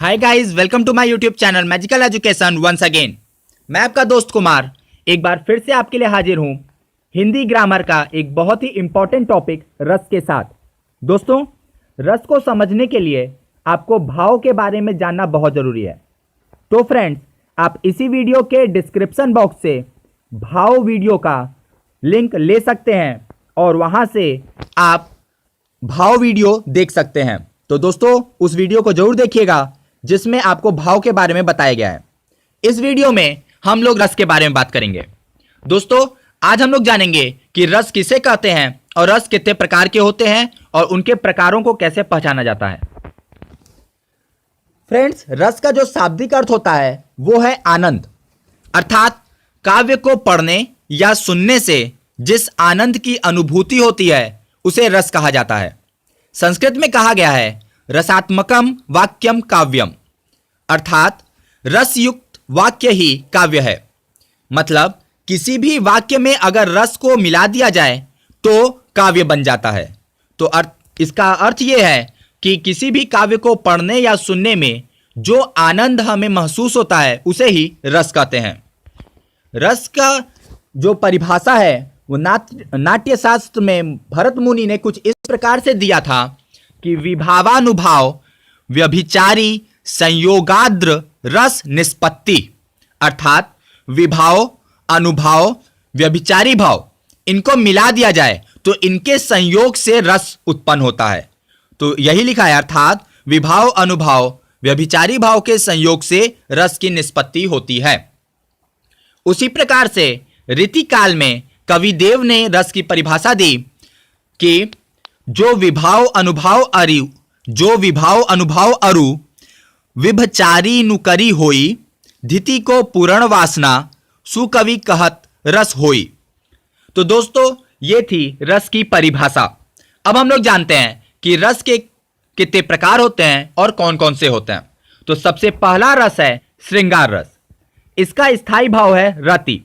Hi guys, welcome to my YouTube channel magical education once again. मैं आपका दोस्त कुमार एक बार फिर से आपके लिए हाजिर हूं हिंदी ग्रामर का एक बहुत ही इंपॉर्टेंट टॉपिक रस के साथ। दोस्तों, रस को समझने के लिए आपको भाव के बारे में जानना बहुत ज़रूरी है। तो फ्रेंड्स, आप इसी वीडियो के डिस्क्रिप्शन बॉक्स से भाव वीडियो का लिंक ले सकते हैं और वहां से आप भाव वीडियो देख सकते हैं। तो दोस्तों, उस वीडियो को जरूर देखिएगा जिसमें आपको भाव के बारे में बताया गया है। इस वीडियो में हम लोग रस के बारे में बात करेंगे। दोस्तों, आज हम लोग जानेंगे कि रस किसे कहते हैं और रस कितने प्रकार के होते हैं और उनके प्रकारों को कैसे पहचाना जाता है। फ्रेंड्स, रस का जो शाब्दिक अर्थ होता है वो है आनंद, अर्थात काव्य को पढ़ने या सुनने से जिस आनंद की अनुभूति होती है उसे रस कहा जाता है। संस्कृत में कहा गया है रसात्मकम वाक्यम काव्यम, अर्थात रसयुक्त वाक्य ही काव्य है। मतलब किसी भी वाक्य में अगर रस को मिला दिया जाए तो काव्य बन जाता है। तो इसका अर्थ यह है कि किसी भी काव्य को पढ़ने या सुनने में जो आनंद हमें महसूस होता है उसे ही रस कहते हैं। रस का जो परिभाषा है वो नाट्यशास्त्र में भरत मुनि ने कुछ इस प्रकार से दिया था कि विभावानुभाव व्यभिचारी संयोगाद्र रस निष्पत्ति, अर्थात विभाव, अनुभाव, व्यभिचारी भाव इनको मिला दिया जाए तो इनके संयोग से रस उत्पन्न होता है। तो यही लिखा है, अर्थात विभाव, अनुभाव, व्यभिचारी भाव के संयोग से रस की निष्पत्ति होती है। उसी प्रकार से रीतिकाल में कवि देव ने रस की परिभाषा दी कि जो विभाव अनुभव अरु विभचारी नुकरी होई, धिति को पूर्ण वासना सुकवि कहत रस होई। तो दोस्तों, ये थी रस की परिभाषा। अब हम लोग जानते हैं कि रस के कितने प्रकार होते हैं और कौन कौन से होते हैं। तो सबसे पहला रस है श्रृंगार रस। इसका स्थायी भाव है रति।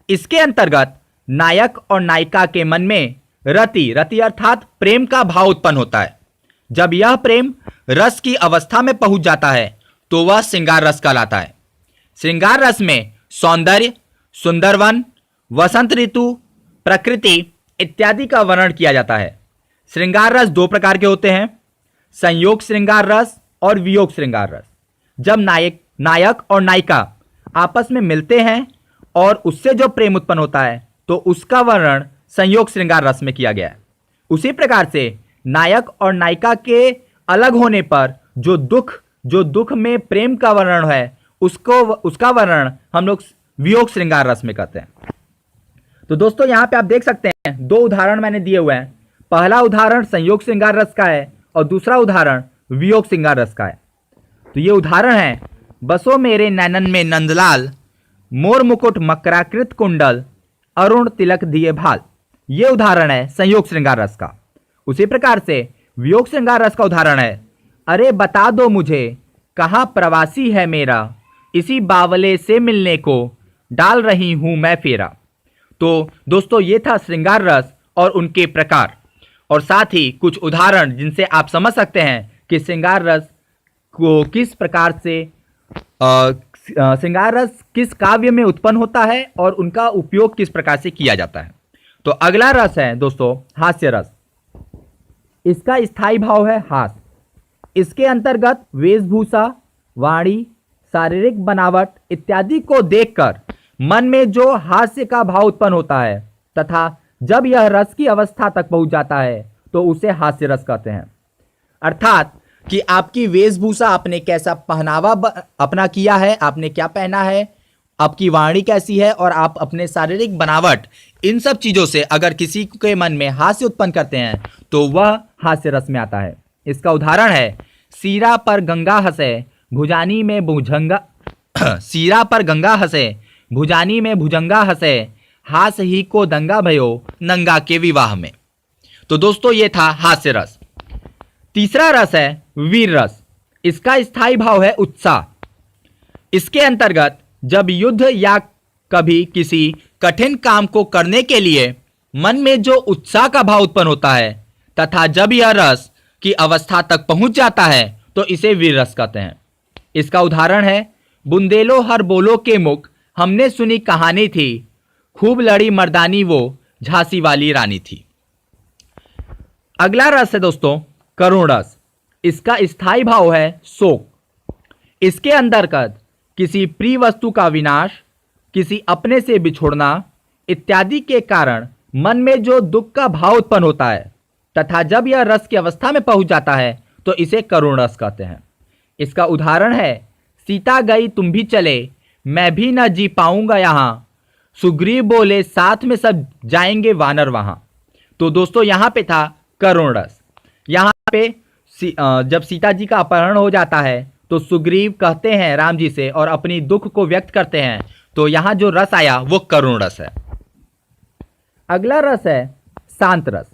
इसके अंतर्गत नायक और नायिका के मन में रति अर्थात प्रेम का भाव उत्पन्न होता है। जब यह प्रेम रस की अवस्था में पहुंच जाता है तो वह श्रृंगार रस कहलाता है। श्रृंगार रस में सौंदर्य, सुंदरवन, वसंत ऋतु, प्रकृति इत्यादि का वर्णन किया जाता है। श्रृंगार रस दो प्रकार के होते हैं, संयोग श्रृंगार रस और वियोग श्रृंगार रस। जब नायक और नायिका आपस में मिलते हैं और उससे जो प्रेम उत्पन्न होता है तो उसका वर्णन संयोग श्रृंगार रस में किया गया है। उसी प्रकार से नायक और नायिका के अलग होने पर जो दुख में प्रेम का वर्णन है उसका वर्णन हम लोग वियोग श्रृंगार रस में करते हैं। तो दोस्तों, यहाँ पे आप देख सकते हैं दो उदाहरण मैंने दिए हुए हैं। पहला उदाहरण संयोग श्रृंगार रस का है और दूसरा उदाहरण वियोग श्रृंगार रस का है। तो ये उदाहरण है, बसो मेरे नैनन में नंदलाल, मोर मुकुट मकराकृत कुंडल, अरुण तिलक दिए भाल। ये उदाहरण है संयोग श्रृंगार रस का। उसी प्रकार से वियोग श्रृंगार रस का उदाहरण है, अरे बता दो मुझे कहाँ प्रवासी है मेरा, इसी बावले से मिलने को डाल रही हूं मैं फेरा। तो दोस्तों, ये था श्रृंगार रस और उनके प्रकार, और साथ ही कुछ उदाहरण जिनसे आप समझ सकते हैं कि श्रृंगार रस को किस प्रकार से श्रृंगार रस किस काव्य में उत्पन्न होता है और उनका उपयोग किस प्रकार से किया जाता है। तो अगला रस है दोस्तों हास्य रस। इसका स्थायी भाव है हास। इसके अंतर्गत वेशभूषा, वाणी, शारीरिक बनावट इत्यादि को देखकर मन में जो हास्य का भाव उत्पन्न होता है तथा जब यह रस की अवस्था तक पहुंच जाता है तो उसे हास्य रस कहते हैं। अर्थात कि आपकी वेशभूषा, आपने कैसा पहनावा अपना किया है, आपने क्या पहना है, आपकी वाणी कैसी है और आप अपने शारीरिक बनावट, इन सब चीज़ों से अगर किसी के मन में हास्य उत्पन्न करते हैं तो वह हास्य रस में आता है। इसका उदाहरण है, सीरा पर गंगा हंसे भुजानी में भुजंगा सीरा पर गंगा हंसे भुजानी में भुजंगा हंसे, हास ही को दंगा भयो नंगा के विवाह में। तो दोस्तों, ये था हास्य रस। तीसरा रस है वीर रस। इसका स्थायी भाव है उत्साह। इसके अंतर्गत जब युद्ध या कभी किसी कठिन काम को करने के लिए मन में जो उत्साह का भाव उत्पन्न होता है तथा जब यह रस की अवस्था तक पहुंच जाता है तो इसे वीर रस कहते हैं। इसका उदाहरण है, बुंदेलो हर बोलो के मुख, हमने सुनी कहानी थी, खूब लड़ी मर्दानी वो, झांसी वाली रानी थी। अगला रस है दोस्तों करुण रस। इसका स्थायी भाव है शोक। इसके अंतर्गत किसी प्रिय वस्तु का विनाश, किसी अपने से बिछुड़ना इत्यादि के कारण मन में जो दुख का भाव उत्पन्न होता है तथा जब यह रस की अवस्था में पहुंच जाता है तो इसे करुण रस कहते हैं। इसका उदाहरण है, सीता गई तुम भी चले, मैं भी न जी पाऊंगा यहाँ, सुग्रीव बोले साथ में सब जाएंगे वानर वहां। तो दोस्तों यहाँ पे था करुण रस। यहाँ पे जब सीता जी का अपहरण हो जाता है तो सुग्रीव कहते हैं राम जी से और अपनी दुख को व्यक्त करते हैं, तो यहाँ जो रस आया वो करुण रस है। अगला रस है शांत रस।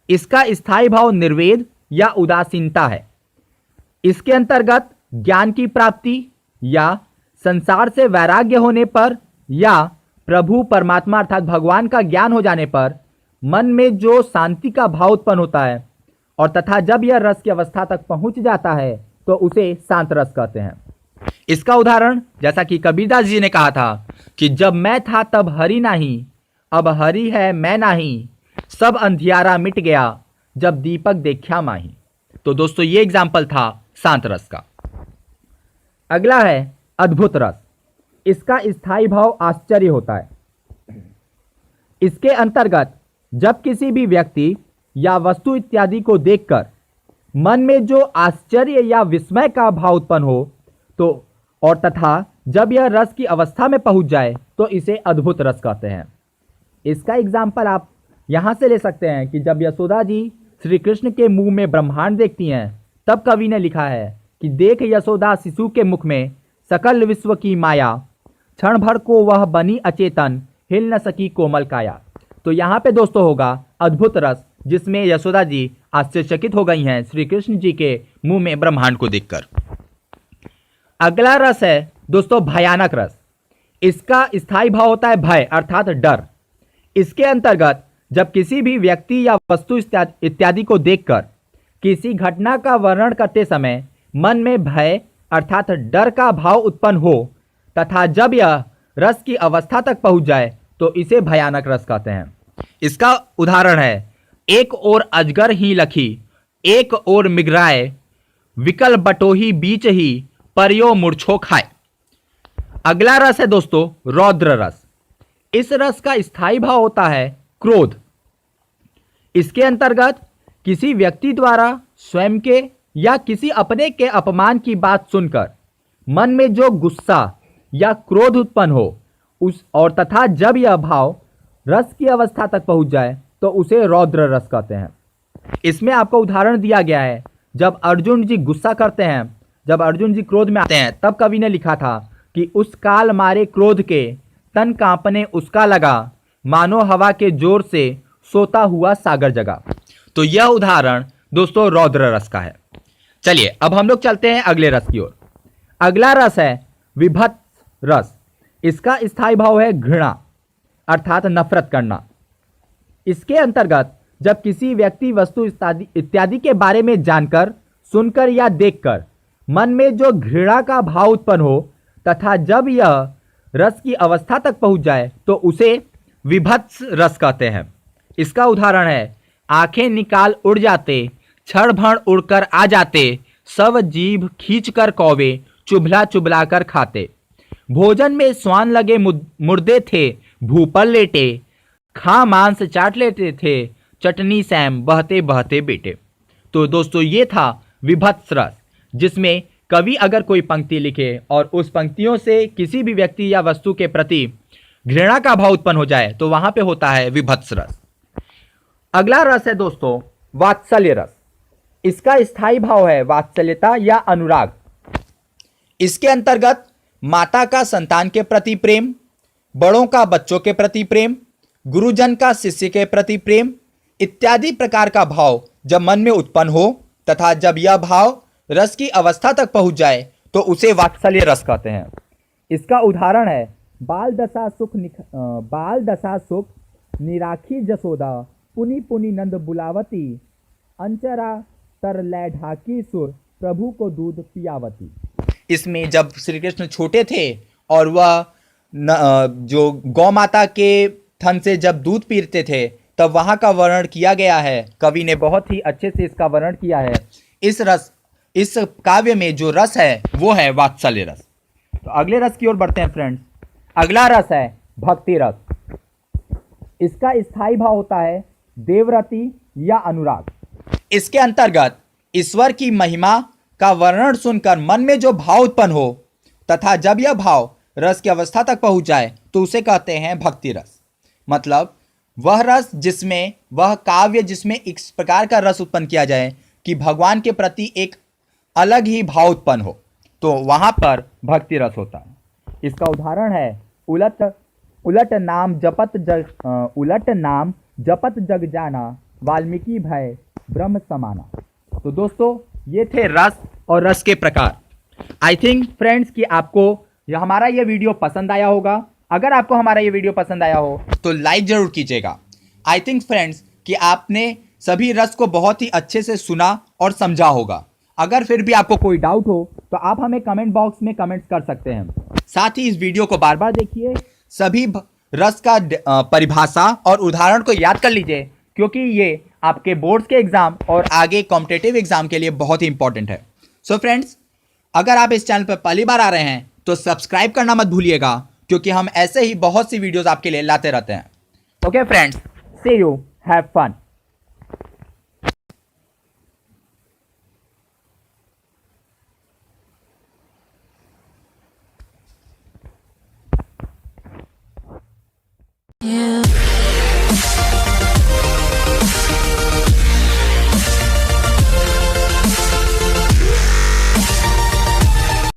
इसका स्थायी भाव निर्वेद या उदासीनता है। इसके अंतर्गत ज्ञान की प्राप्ति या संसार से वैराग्य होने पर या प्रभु परमात्मा अर्थात भगवान का ज्ञान हो जाने पर मन में जो शांति का भाव उत्पन्न होता है और तथा जब यह रस की अवस्था तक पहुंच जाता है तो उसे शांत रस कहते हैं। इसका उदाहरण जैसा कि कबीरदास जी ने कहा था कि जब मैं था तब हरि नहीं, अब हरि है मैं नहीं, सब अंधियारा मिट गया जब दीपक देखा माही। तो दोस्तों ये एग्जाम्पल था शांत रस का। अगला है अद्भुत रस। इसका स्थायी भाव आश्चर्य होता है। इसके अंतर्गत जब किसी भी व्यक्ति या वस्तु इत्यादि को देखकर मन में जो आश्चर्य या विस्मय का भाव उत्पन्न हो तो और तथा जब यह रस की अवस्था में पहुंच जाए तो इसे अद्भुत रस कहते हैं। इसका एग्जाम्पल आप यहाँ से ले सकते हैं कि जब यशोदा जी श्री कृष्ण के मुंह में ब्रह्मांड देखती हैं तब कवि ने लिखा है कि देख यशोदा शिशु के मुख में सकल विश्व की माया, क्षण भर को वह बनी अचेतन, हिल न सकी कोमल काया। तो यहाँ पे दोस्तों होगा अद्भुत रस, जिसमें यशोदा जी आश्चर्यचकित हो गई हैं श्री कृष्ण जी के मुंह में ब्रह्मांड को देखकर। अगला रस है दोस्तों भयानक रस। इसका स्थायी भाव होता है भय अर्थात डर। इसके अंतर्गत जब किसी भी व्यक्ति या वस्तु इत्यादि को देखकर किसी घटना का वर्णन करते समय मन में भय अर्थात डर का भाव उत्पन्न हो तथा जब यह रस की अवस्था तक पहुंच जाए तो इसे भयानक रस कहते हैं। इसका उदाहरण है, एक ओर अजगर ही लखी, एक ओर मिगराए, विकल बटोही बीच ही, परियो मूर्छो खाए। अगला रस है दोस्तों रौद्र रस। इस रस का स्थायी भाव होता है क्रोध। इसके अंतर्गत किसी व्यक्ति द्वारा स्वयं के या किसी अपने के अपमान की बात सुनकर मन में जो गुस्सा या क्रोध उत्पन्न हो उस और तथा जब यह भाव रस की अवस्था तक पहुंच जाए तो उसे रौद्र रस कहते हैं। इसमें आपको उदाहरण दिया गया है, जब अर्जुन जी गुस्सा करते हैं, जब अर्जुन जी क्रोध में आते हैं तब कवि ने लिखा था कि उस काल मारे क्रोध के, तन कांपने उसका लगा, मानो हवा के जोर से सोता हुआ सागर जगा। तो यह उदाहरण दोस्तों रौद्र रस का है। चलिए अब हम लोग चलते हैं अगले रस की ओर। अगला रस है विभत्स रस। इसका स्थायी भाव है घृणा अर्थात नफरत करना। इसके अंतर्गत जब किसी व्यक्ति वस्तु इत्यादि के बारे में जानकर, सुनकर या देखकर मन में जो घृणा का भाव उत्पन्न हो तथा जब यह रस की अवस्था तक पहुंच जाए तो उसे विभत्स रस कहते हैं। इसका उदाहरण है, आंखें निकाल उड़ जाते, क्षण भर उड़कर आ जाते, सब जीभ खींच कर कौवे, चुभला चुभला कर खाते, भोजन में स्वान लगे मुर्दे थे, भू पर लेटे, खा मांस चाट लेते थे, चटनी सैम बहते बहते बेटे। तो दोस्तों ये था विभत्स रस, जिसमें कवि अगर कोई पंक्ति लिखे और उस पंक्तियों से किसी भी व्यक्ति या वस्तु के प्रति घृणा का भाव उत्पन्न हो जाए तो वहां पे होता है विभत्स रस। अगला रस है दोस्तों वात्सल्य रस। इसका स्थायी भाव है वात्सल्यता या अनुराग। इसके अंतर्गत माता का संतान के प्रति प्रेम, बड़ों का बच्चों के प्रति प्रेम, गुरुजन का शिष्य के प्रति प्रेम इत्यादि प्रकार का भाव जब मन में उत्पन्न हो तथा जब यह भाव रस की अवस्था तक पहुंच जाए तो उसे वात्सल्य रस कहते हैं। इसका उदाहरण है, बाल दशा सुख निराखी जसोदा, पुनि पुनि नंद बुलावती, अंचरा तर लै ढाकी सुर, प्रभु को दूध पियावती। इसमें जब श्री कृष्ण छोटे थे और वह जो गौ माता के थन से जब दूध पीते थे तब वहाँ का वर्णन किया गया है। कवि ने बहुत ही अच्छे से इसका वर्णन किया है। इस काव्य में जो रस है वो है वात्सल्य रस। तो अगले रस की ओर बढ़ते हैं फ्रेंड्स। अगला रस है भक्ति रस। इसका स्थायी भाव होता है देवरति या अनुराग। इसके अंतर्गत ईश्वर की महिमा का वर्णन सुनकर मन में जो भाव उत्पन्न हो तथा जब यह भाव रस की अवस्था तक पहुंच जाए तो उसे कहते हैं भक्ति रस। मतलब वह रस जिसमें वह काव्य जिसमें इस प्रकार का रस उत्पन्न किया जाए कि भगवान के प्रति एक अलग ही भाव उत्पन्न हो, तो वहां पर भक्ति रस होता है। इसका उदाहरण है उलट नाम जपत जग जाना वाल्मीकि भय ब्रह्म समाना। तो दोस्तों ये थे रस और रस के प्रकार। आई थिंक फ्रेंड्स कि आपको हमारा ये वीडियो पसंद आया होगा। अगर आपको हमारा ये वीडियो पसंद आया हो तो लाइक जरूर कीजिएगा। आई थिंक फ्रेंड्स कि आपने सभी रस को बहुत ही अच्छे से सुना और समझा होगा। अगर फिर भी आपको कोई डाउट हो तो आप हमें कमेंट बॉक्स में कमेंट्स कर सकते हैं। साथ ही इस वीडियो को बार बार देखिए, सभी रस का परिभाषा और उदाहरण को याद कर लीजिए, क्योंकि ये आपके बोर्ड्स के एग्जाम और आगे कॉम्पिटिटिव एग्जाम के लिए बहुत ही इंपॉर्टेंट है। सो फ्रेंड्स, अगर आप इस चैनल पर पहली बार आ रहे हैं तो सब्सक्राइब करना मत भूलिएगा, क्योंकि हम ऐसे ही बहुत सी वीडियोस आपके लिए लाते रहते हैं। Okay friends, see you, have fun.